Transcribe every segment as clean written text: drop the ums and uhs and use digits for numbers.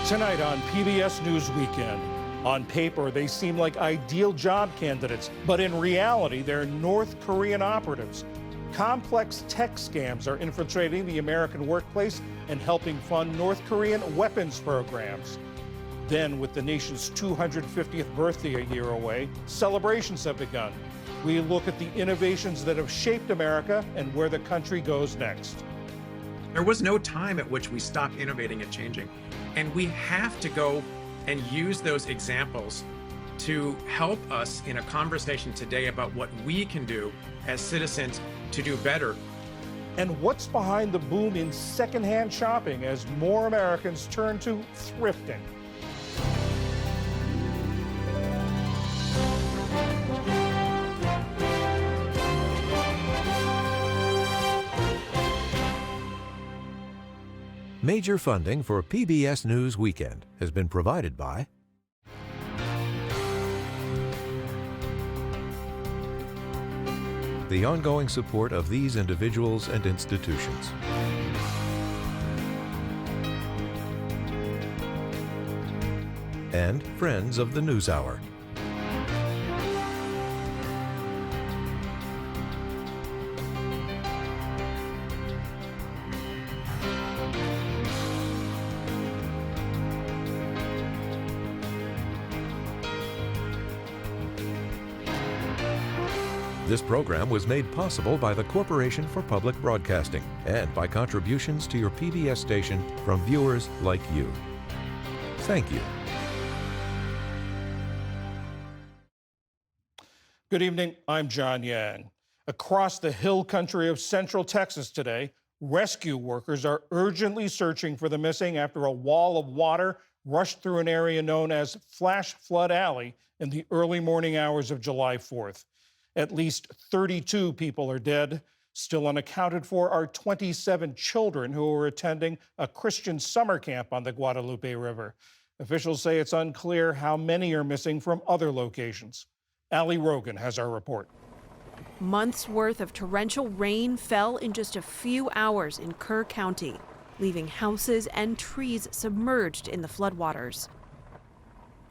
Tonight on PBS News Weekend. On paper, they seem like ideal job candidates, but in reality, they're North Korean operatives. Complex tech scams are infiltrating the American workplace and helping fund North Korean weapons programs. Then, with the nation's 250th birthday a year away, celebrations have begun. We look at the innovations that have shaped America and where the country goes next. There was no time at which we stopped innovating and changing. And we have to go and use those examples to help us in a conversation today about what we can do as citizens to do better. And what's behind the boom in secondhand shopping as more Americans turn to thrifting? Major funding for PBS News Weekend has been provided by the ongoing support of these individuals and institutions. And friends of the NewsHour. This program was made possible by the Corporation for Public Broadcasting and by contributions to your PBS station from viewers like you. Thank you. Good evening, I'm John Yang. Across the hill country of Central Texas today, rescue workers are urgently searching for the missing after a wall of water rushed through an area known as Flash Flood Alley in the early morning hours of July 4th. At least 32 people are dead. Still unaccounted for are 27 children who were attending a Christian summer camp on the Guadalupe River. Officials say it's unclear how many are missing from other locations. Ali Rogan has our report. Months worth of torrential rain fell in just a few hours in Kerr County, leaving houses and trees submerged in the floodwaters.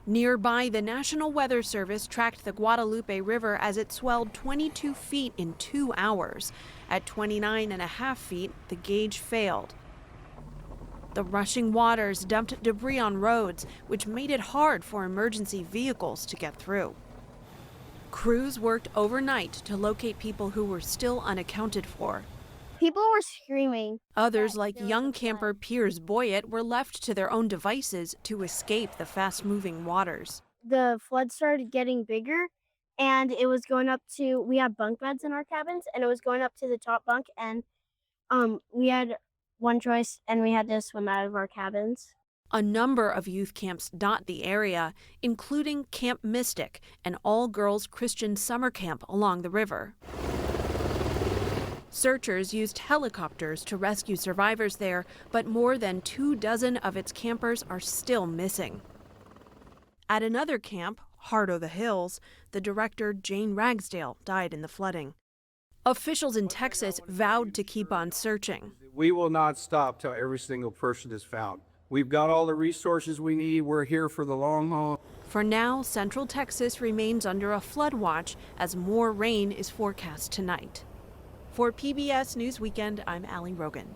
Nearby, the National Weather Service tracked the Guadalupe River as it swelled 22 feet in 2 hours. At 29.5 feet, the gauge failed. The rushing waters dumped debris on roads, which made it hard for emergency vehicles to get through. Crews worked overnight to locate people who were still unaccounted for. People were screaming. Others, like young camper Piers Boyett, were left to their own devices to escape the fast-moving waters. The flood started getting bigger, and it was going up to, we have bunk beds in our cabins, and it was going up to the top bunk, and we had one choice, and we had to swim out of our cabins. A number of youth camps dot the area, including Camp Mystic, an all-girls Christian summer camp along the river. Searchers used helicopters to rescue survivors there, but more than 24 of its campers are still missing. At another camp, Heart o' the Hills, the director Jane Ragsdale died in the flooding. Officials in Texas vowed to keep on searching. We will not stop till every single person is found. We've got all the resources we need. We're here for the long haul. For now, Central Texas remains under a flood watch as more rain is forecast tonight. For PBS News Weekend, I'm Ali Rogan.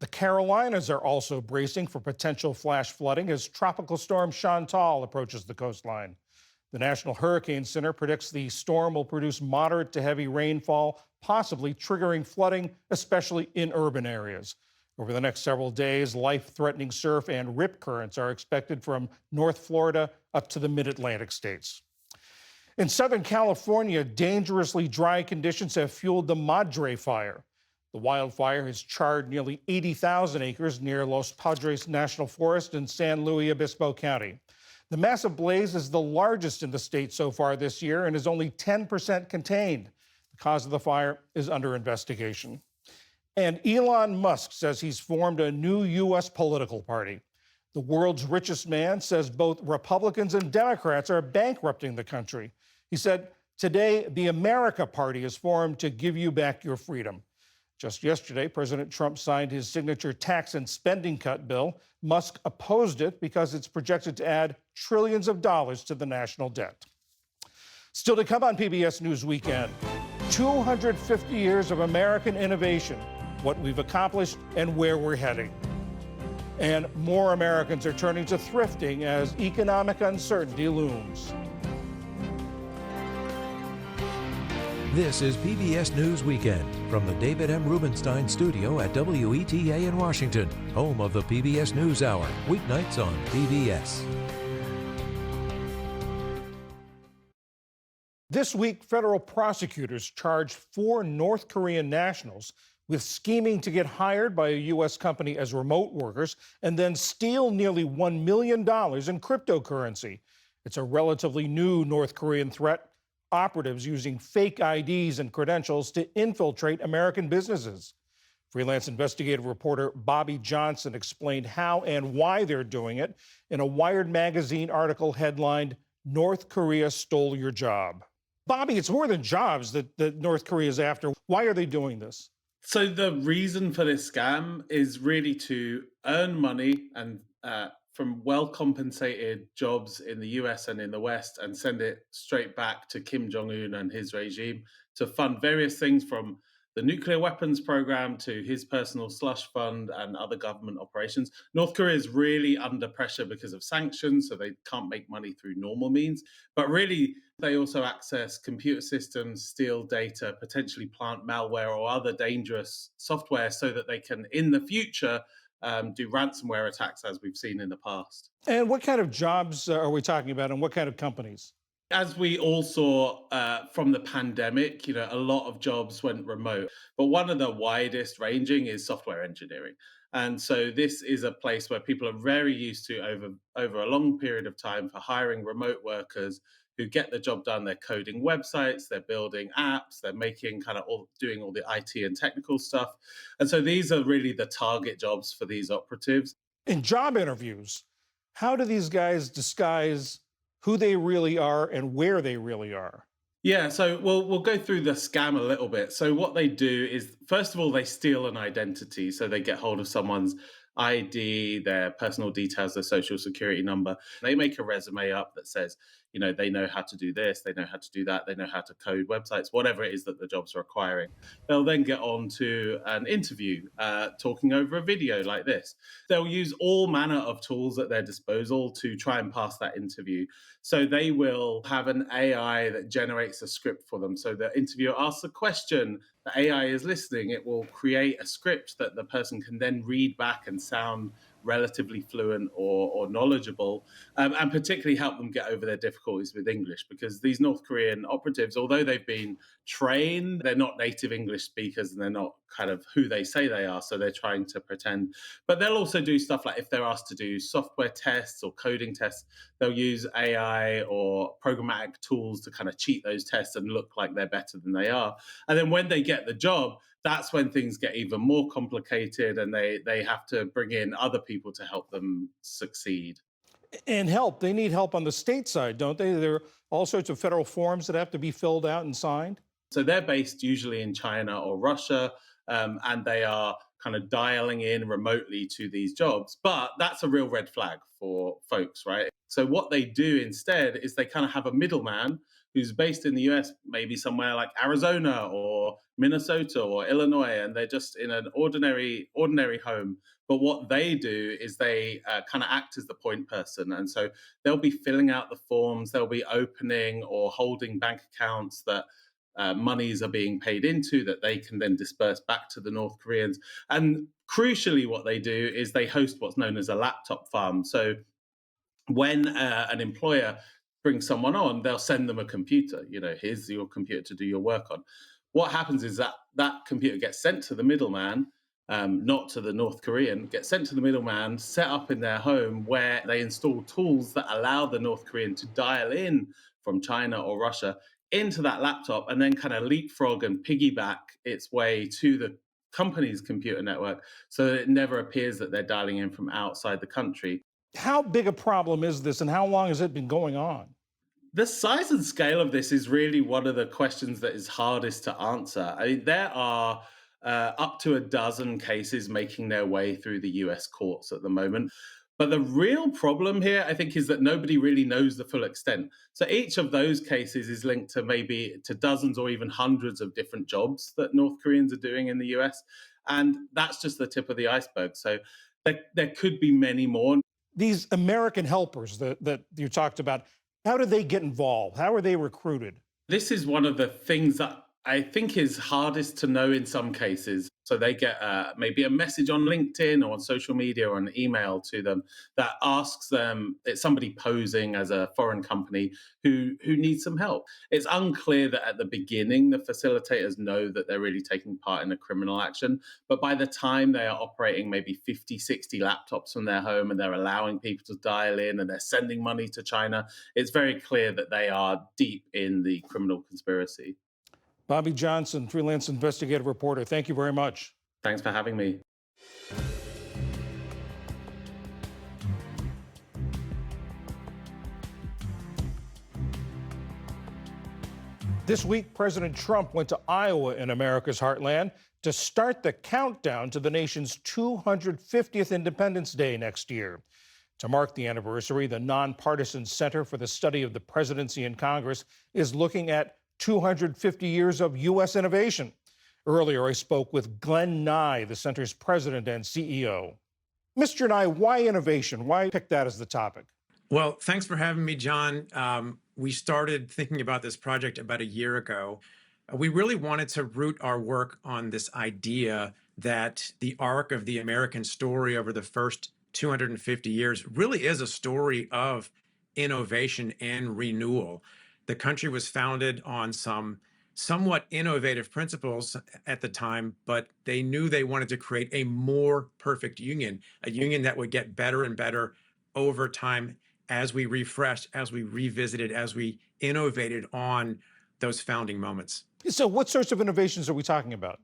The Carolinas are also bracing for potential flash flooding as Tropical Storm Chantal approaches the coastline. The National Hurricane Center predicts the storm will produce moderate to heavy rainfall, possibly triggering flooding, especially in urban areas. Over the next several days, life-threatening surf and rip currents are expected from North Florida up to the mid-Atlantic states. In Southern California, dangerously dry conditions have fueled the Madre Fire. The wildfire has charred nearly 80,000 acres near Los Padres National Forest in San Luis Obispo County. The massive blaze is the largest in the state so far this year and is only 10% contained. The cause of the fire is under investigation. And Elon Musk says he's formed a new U.S. political party. The world's richest man says both Republicans and Democrats are bankrupting the country. He said, "Today, the America Party is formed to give you back your freedom." Just yesterday, President Trump signed his signature tax and spending cut bill. Musk opposed it because it's projected to add trillions of dollars to the national debt. Still to come on PBS News Weekend, 250 years of American innovation, what we've accomplished and where we're heading. And more Americans are turning to thrifting as economic uncertainty looms. This is PBS News Weekend from the David M. Rubenstein studio at WETA in Washington, home of the PBS NewsHour, weeknights on PBS. This week, federal prosecutors charged 4 North Korean nationals with scheming to get hired by a U.S. company as remote workers and then steal nearly $1 million in cryptocurrency. It's a relatively new North Korean threat. Operatives using fake IDs and credentials to infiltrate American businesses. Freelance investigative reporter Bobby Johnson explained how and why they're doing it in a Wired magazine article headlined, "North Korea Stole Your Job." Bobby, it's more than jobs that North Korea is after. Why are they doing this? So the reason for this scam is really to earn money and from well-compensated jobs in the US and in the West and send it straight back to Kim Jong-un and his regime to fund various things from the nuclear weapons program to his personal slush fund and other government operations. North Korea is really under pressure because of sanctions, so they can't make money through normal means. But really, they also access computer systems, steal data, potentially plant malware or other dangerous software so that they can, in the future, do ransomware attacks as we've seen in the past. And what kind of jobs are we talking about and what kind of companies? As we all saw from the pandemic, a lot of jobs went remote, but one of the widest ranging is software engineering. And so this is a place where people are very used to over a long period of time for hiring remote workers who get the job done. They're coding websites, they're building apps, they're making doing all the IT and technical stuff. And so these are really the target jobs for these operatives. In job interviews, how do these guys disguise who they really are and where they really are? Yeah, so we'll go through the scam a little bit. So what they do is, first of all, they steal an identity. So they get hold of someone's ID, their personal details, their social security number. They make a resume up that says, they know how to do this, they know how to do that, they know how to code websites, whatever it is that the job's requiring. They'll then get on to an interview, talking over a video like this. They'll use all manner of tools at their disposal to try and pass that interview. So they will have an AI that generates a script for them. So the interviewer asks a question, the AI is listening, it will create a script that the person can then read back and sound relatively fluent or knowledgeable, and particularly help them get over their difficulties with English, because these North Korean operatives, although they've been trained, they're not native English speakers and they're not kind of who they say they are, so they're trying to pretend. But they'll also do stuff like, if they're asked to do software tests or coding tests, they'll use AI or programmatic tools to kind of cheat those tests and look like they're better than they are. And then when they get the job, that's when things get even more complicated and they have to bring in other people to help them succeed. And help. They need help on the state side, don't they? There are all sorts of federal forms that have to be filled out and signed. So they're based usually in China or Russia, and they are kind of dialing in remotely to these jobs. But that's a real red flag for folks, right? So what they do instead is they kind of have a middleman who's based in the US, maybe somewhere like Arizona or Minnesota or Illinois, and they're just in an ordinary home. But what they do is they kind of act as the point person. And so they'll be filling out the forms, they'll be opening or holding bank accounts that monies are being paid into that they can then disperse back to the North Koreans. And crucially, what they do is they host what's known as a laptop farm. So when an employer brings someone on, they'll send them a computer. Here's your computer to do your work on. What happens is that computer gets sent to the middleman, not to the North Korean, gets sent to the middleman, set up in their home, where they install tools that allow the North Korean to dial in from China or Russia into that laptop and then kind of leapfrog and piggyback its way to the company's computer network so that it never appears that they're dialing in from outside the country. How big a problem is this and how long has it been going on? The size and scale of this is really one of the questions that is hardest to answer. I mean, there are up to a dozen cases making their way through the US courts at the moment. But the real problem here, I think, is that nobody really knows the full extent. So each of those cases is linked to maybe to dozens or even hundreds of different jobs that North Koreans are doing in the US. And that's just the tip of the iceberg. So there could be many more. These American helpers that you talked about, how do they get involved? How are they recruited? This is one of the things that I think is hardest to know in some cases. So they get maybe a message on LinkedIn or on social media or an email to them that asks them, it's somebody posing as a foreign company who needs some help. It's unclear that at the beginning, the facilitators know that they're really taking part in a criminal action. But by the time they are operating maybe 50, 60 laptops from their home and they're allowing people to dial in and they're sending money to China, it's very clear that they are deep in the criminal conspiracy. Bobby Johnson, freelance investigative reporter, thank you very much. Thanks for having me. This week, President Trump went to Iowa in America's heartland to start the countdown to the nation's 250th Independence Day next year. To mark the anniversary, the Nonpartisan Center for the Study of the Presidency and Congress is looking at 250 years of U.S. innovation. Earlier, I spoke with Glenn Nye, the center's president and CEO. Mr. Nye, why innovation? Why pick that as the topic? Well, thanks for having me, John. We started thinking about this project about a year ago. We really wanted to root our work on this idea that the arc of the American story over the first 250 years really is a story of innovation and renewal. The country was founded on some somewhat innovative principles at the time, but they knew they wanted to create a more perfect union, a union that would get better and better over time as we refreshed, as we revisited, as we innovated on those founding moments. So what sorts of innovations are we talking about?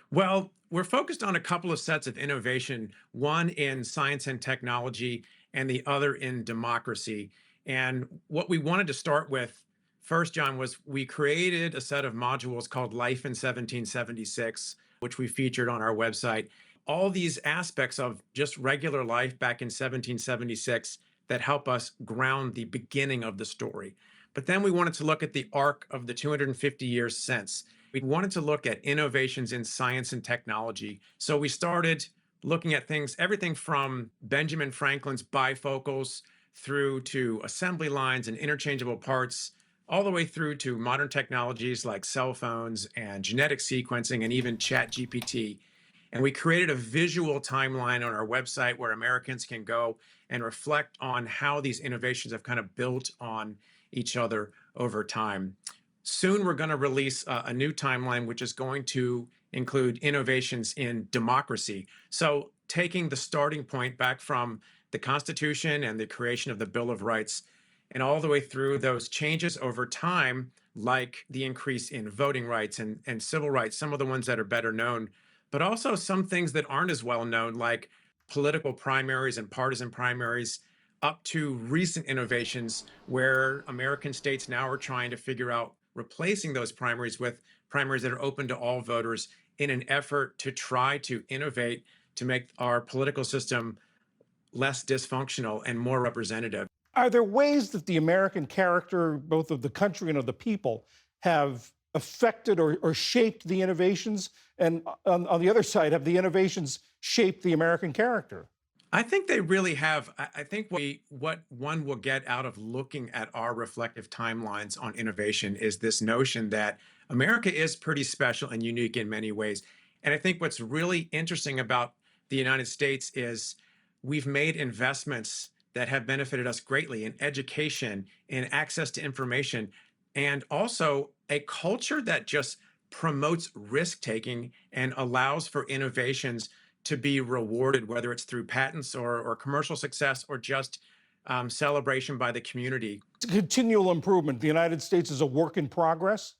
Well, we're focused on a couple of sets of innovation, one in science and technology and the other in democracy. And what we wanted to start with first, John, was we created a set of modules called Life in 1776, which we featured on our website. All these aspects of just regular life back in 1776 that help us ground the beginning of the story. But then we wanted to look at the arc of the 250 years since. We wanted to look at innovations in science and technology. So we started looking at things, everything from Benjamin Franklin's bifocals through to assembly lines and interchangeable parts, all the way through to modern technologies like cell phones and genetic sequencing and even ChatGPT. And we created a visual timeline on our website where Americans can go and reflect on how these innovations have kind of built on each other over time. Soon, we're going to release a new timeline, which is going to include innovations in democracy. So taking the starting point back from the Constitution and the creation of the Bill of Rights, and all the way through those changes over time, like the increase in voting rights and civil rights, some of the ones that are better known, but also some things that aren't as well known, like political primaries and partisan primaries, up to recent innovations where American states now are trying to figure out replacing those primaries with primaries that are open to all voters in an effort to try to innovate to make our political system less dysfunctional and more representative. Are there ways that the American character, both of the country and of the people, have affected or shaped the innovations? And on the other side, have the innovations shaped the American character? I think they really have. I think what one will get out of looking at our reflective timelines on innovation is this notion that America is pretty special and unique in many ways. And I think what's really interesting about the United States is we've made investments that have benefited us greatly in education, in access to information, and also a culture that just promotes risk-taking and allows for innovations to be rewarded, whether it's through patents or commercial success or just celebration by the community. Continual improvement. The United States is a work in progress?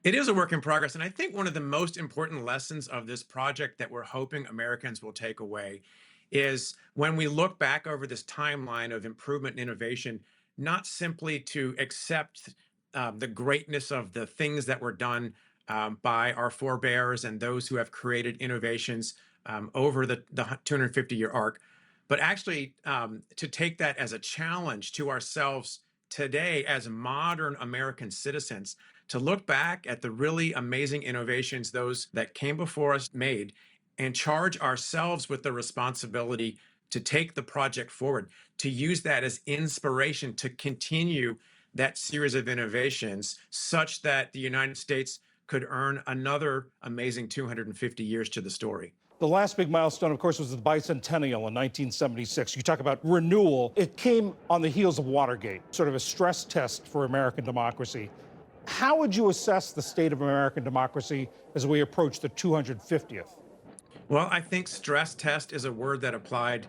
It is a work in progress. And I think one of the most important lessons of this project that we're hoping Americans will take away is when we look back over this timeline of improvement and innovation, not simply to accept the greatness of the things that were done by our forebears and those who have created innovations over the 250-year arc, but actually to take that as a challenge to ourselves today as modern American citizens, to look back at the really amazing innovations those that came before us made and charge ourselves with the responsibility to take the project forward, to use that as inspiration to continue that series of innovations such that the United States could earn another amazing 250 years to the story. The last big milestone, of course, was the bicentennial in 1976. You talk about renewal. It came on the heels of Watergate, sort of a stress test for American democracy. How would you assess the state of American democracy as we approach the 250th? Well, I think stress test is a word that applied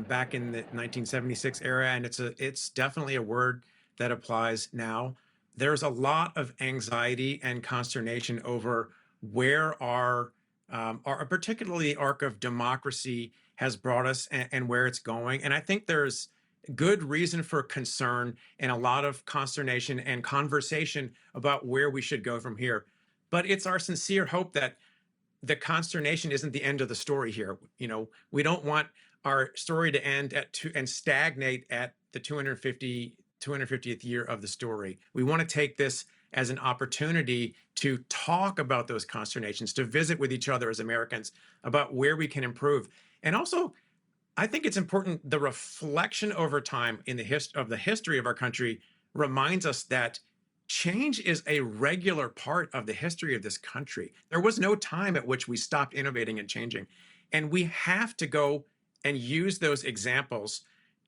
back in the 1976 era, and it's definitely a word that applies now. There's a lot of anxiety and consternation over where our particularly arc of democracy has brought us and where it's going. And I think there's good reason for concern and a lot of consternation and conversation about where we should go from here. But it's our sincere hope that the consternation isn't the end of the story here. You know, we don't want our story to end and stagnate at the 250th year of the story. We want to take this as an opportunity to talk about those consternations, to visit with each other as Americans about where we can improve. And also, I think it's important, the reflection over time in the history of our country reminds us that change is a regular part of the history of this country. There was no time at which we stopped innovating and changing. And we have to go and use those examples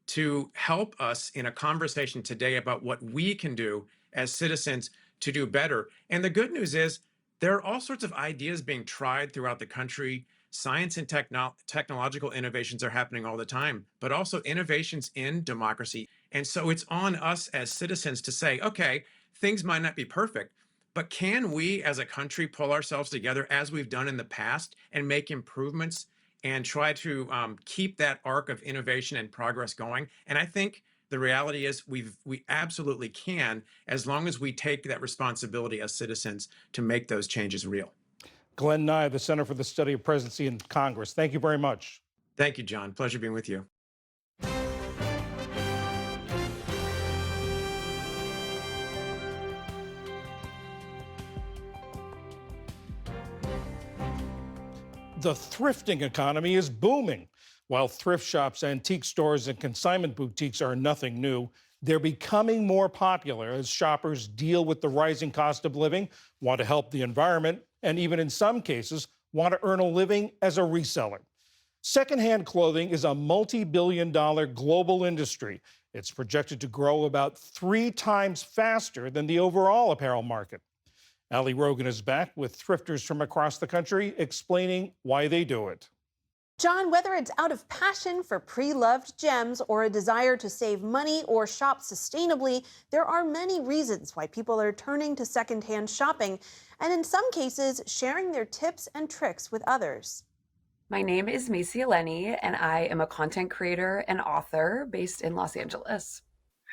to help us in a conversation today about what we can do as citizens to do better. And the good news is there are all sorts of ideas being tried throughout the country. Science and technological innovations are happening all the time, but also innovations in democracy. And so it's on us as citizens to say, okay, things might not be perfect, but can we as a country pull ourselves together as we've done in the past and make improvements and try to keep that arc of innovation and progress going? And I think the reality is we absolutely can, as long as we take that responsibility as citizens to make those changes real. Glenn Nye, the Center for the Study of Presidency in Congress. Thank you very much. Thank you, John. Pleasure being with you. The thrifting economy is booming. While thrift shops, antique stores, and consignment boutiques are nothing new, they're becoming more popular as shoppers deal with the rising cost of living, want to help the environment, and even in some cases, want to earn a living as a reseller. Secondhand clothing is a multi-billion-dollar global industry. It's projected to grow about 3 times faster than the overall apparel market. Ali Rogan is back with thrifters from across the country explaining why they do it. John, whether it's out of passion for pre-loved gems or a desire to save money or shop sustainably, there are many reasons why people are turning to secondhand shopping, and in some cases, sharing their tips and tricks with others. My name is Macy Eleni, and I am a content creator and author based in Los Angeles.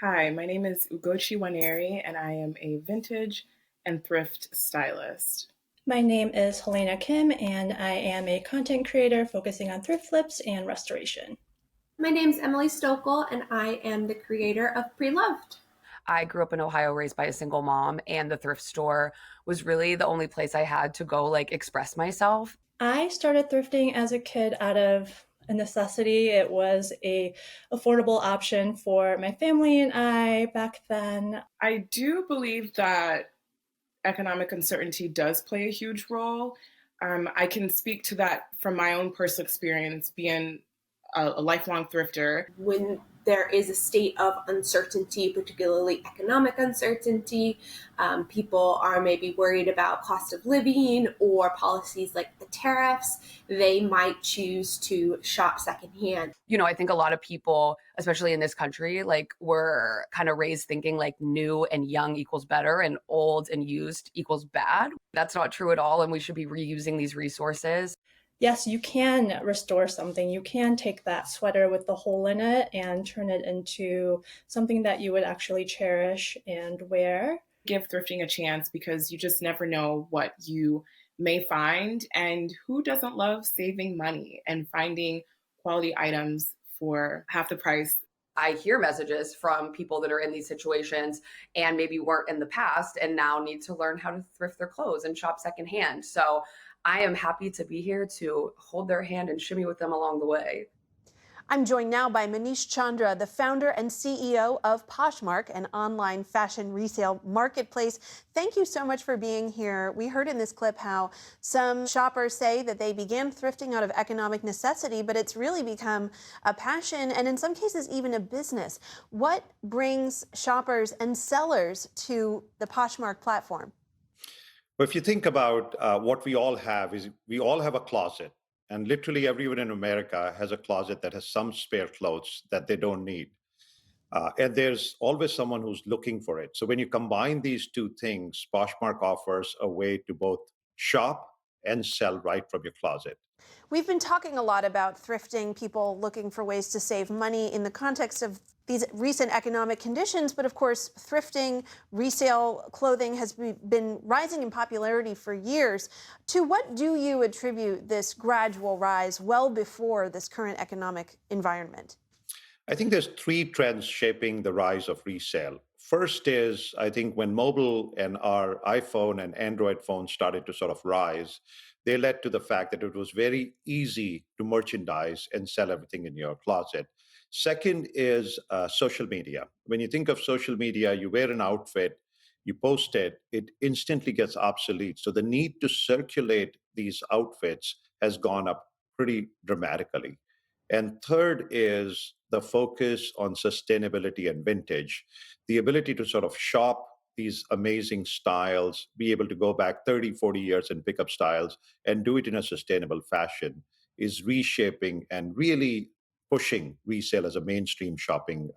Hi, my name is Ugochi Waneri, and I am a vintage and thrift stylist. My name is Helena Kim, and I am a content creator focusing on thrift flips and restoration. My name is Emily Stokel, and I am the creator of Pre-Loved. I grew up in Ohio, raised by a single mom, and the thrift store was really the only place I had to go express myself. I started thrifting as a kid out of a necessity. It was a affordable option for my family and I back then. I do believe that economic uncertainty does play a huge role. I can speak to that from my own personal experience being a lifelong thrifter. When there is a state of uncertainty, particularly economic uncertainty, people are maybe worried about cost of living or policies like the tariffs, they might choose to shop secondhand. You know, I think a lot of people, especially in this country, were kind of raised thinking new and young equals better and old and used equals bad. That's not true at all, and we should be reusing these resources. Yes, you can restore something. You can take that sweater with the hole in it and turn it into something that you would actually cherish and wear. give thrifting a chance because you just never know what you may find. And who doesn't love saving money and finding quality items for half the price? I hear messages from people that are in these situations and maybe weren't in the past and now need to learn how to thrift their clothes and shop secondhand. So I am happy to be here to hold their hand and shimmy with them along the way. I'm joined now by Manish Chandra, the founder and CEO of Poshmark, an online fashion resale marketplace. Thank you so much for being here. We heard in this clip how some shoppers say that they began thrifting out of economic necessity, but it's really become a passion and in some cases even a business. What brings shoppers and sellers to the Poshmark platform? Well, if you think about what we all have, is we all have a closet. And literally everyone in America has a closet that has some spare clothes that they don't need. And there's always someone who's looking for it. So when you combine these two things, Poshmark offers a way to both shop and sell right from your closet. We've been talking a lot about thrifting, people looking for ways to save money in the context of these recent economic conditions. But of course, thrifting, resale clothing has been rising in popularity for years. To what do you attribute this gradual rise well before this current economic environment? I think there's three trends shaping the rise of resale. First is, I think when mobile and our iPhone and Android phones started to sort of rise, they led to the fact that it was very easy to merchandise and sell everything in your closet. Second is social media. When you think of social media, you wear an outfit, you post it, it instantly gets obsolete. So the need to circulate these outfits has gone up pretty dramatically. And third is the focus on sustainability and vintage, the ability to sort of shop these amazing styles, be able to go back 30, 40 years and pick up styles and do it in a sustainable fashion is reshaping and really pushing resale as a mainstream shopping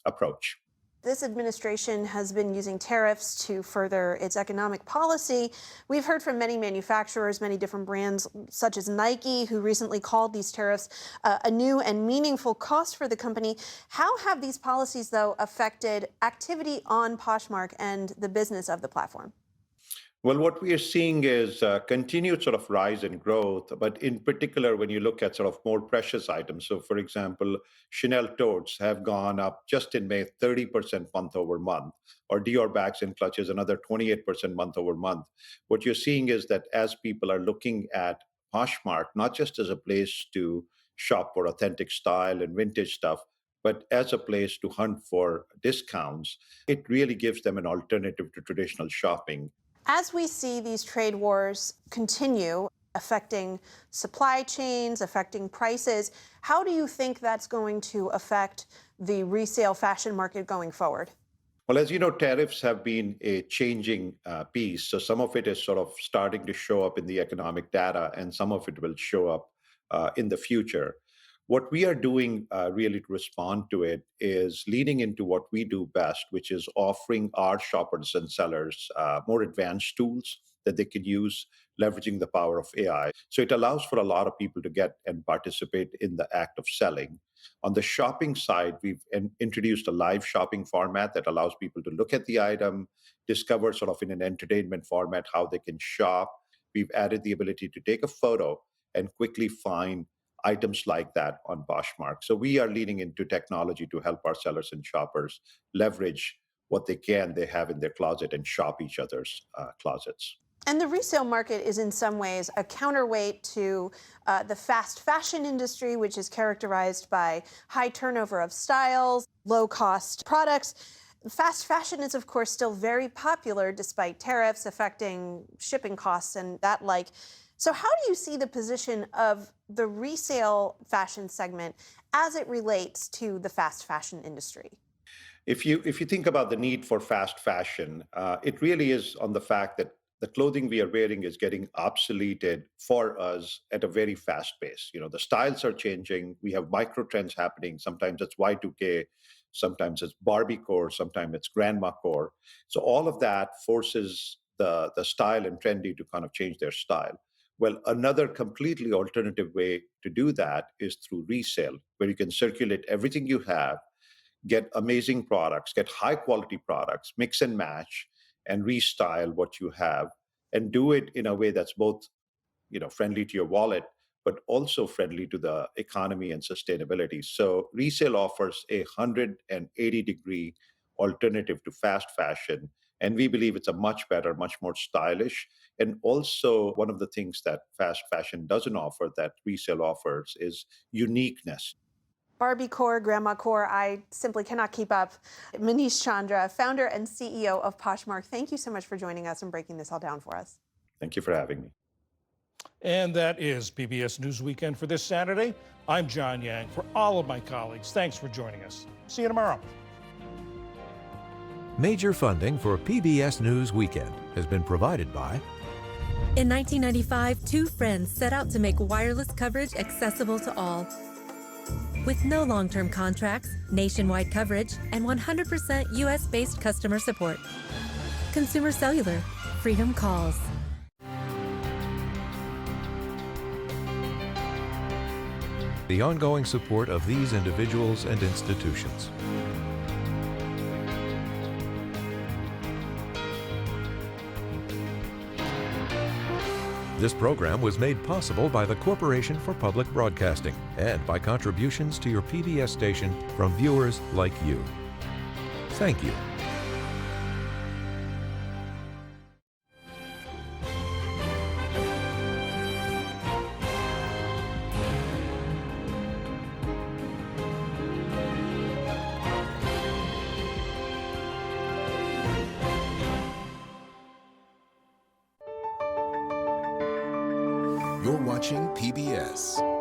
approach. This administration has been using tariffs to further its economic policy. We've heard from many manufacturers, many different brands, such as Nike, who recently called these tariffs a new and meaningful cost for the company. How have these policies, though, affected activity on Poshmark and the business of the platform? Well, what we are seeing is continued sort of rise in growth, but in particular, when you look at sort of more precious items. So, for example, Chanel totes have gone up just in May 30% month over month, or Dior bags and clutches another 28% month over month. What you're seeing is that as people are looking at Poshmark, not just as a place to shop for authentic style and vintage stuff, but as a place to hunt for discounts, it really gives them an alternative to traditional shopping. As we see these trade wars continue, affecting supply chains, affecting prices, how do you think that's going to affect the resale fashion market going forward? Well, as you know, tariffs have been a changing piece. So some of it is sort of starting to show up in the economic data, and some of it will show up in the future. What we are doing really to respond to it is leaning into what we do best, which is offering our shoppers and sellers more advanced tools that they can use, leveraging the power of AI. So it allows for a lot of people to get and participate in the act of selling. On the shopping side, we've introduced a live shopping format that allows people to look at the item, discover sort of in an entertainment format how they can shop. We've added the ability to take a photo and quickly find items like that on Poshmark. So we are leaning into technology to help our sellers and shoppers leverage what they have in their closet and shop each other's closets. And the resale market is in some ways a counterweight to the fast fashion industry, which is characterized by high turnover of styles, low-cost products. Fast fashion is, of course, still very popular despite tariffs affecting shipping costs and that like. So how do you see the position of the resale fashion segment as it relates to the fast fashion industry? If you think about the need for fast fashion, it really is on the fact that the clothing we are wearing is getting obsoleted for us at a very fast pace. You know, the styles are changing. We have micro trends happening. Sometimes it's Y2K, sometimes it's Barbie core, sometimes it's grandma core. So all of that forces the style and trendy to kind of change their style. Well, another completely alternative way to do that is through resale, where you can circulate everything you have, get amazing products, get high quality products, mix and match, and restyle what you have and do it in a way that's both, friendly to your wallet, but also friendly to the economy and sustainability. So resale offers a 180-degree alternative to fast fashion. And we believe it's a much better, much more stylish. And also, one of the things that fast fashion doesn't offer that resale offers is uniqueness. Barbie Core, Grandma Core, I simply cannot keep up. Manish Chandra, founder and CEO of Poshmark, thank you so much for joining us and breaking this all down for us. Thank you for having me. And that is PBS News Weekend for this Saturday. I'm John Yang. For all of my colleagues, thanks for joining us. See you tomorrow. Major funding for PBS News Weekend has been provided by... In 1995, two friends set out to make wireless coverage accessible to all. With no long-term contracts, nationwide coverage, and 100% U.S.-based customer support. Consumer Cellular. Freedom calls. The ongoing support of these individuals and institutions. This program was made possible by the Corporation for Public Broadcasting and by contributions to your PBS station from viewers like you. Thank you. You're watching PBS.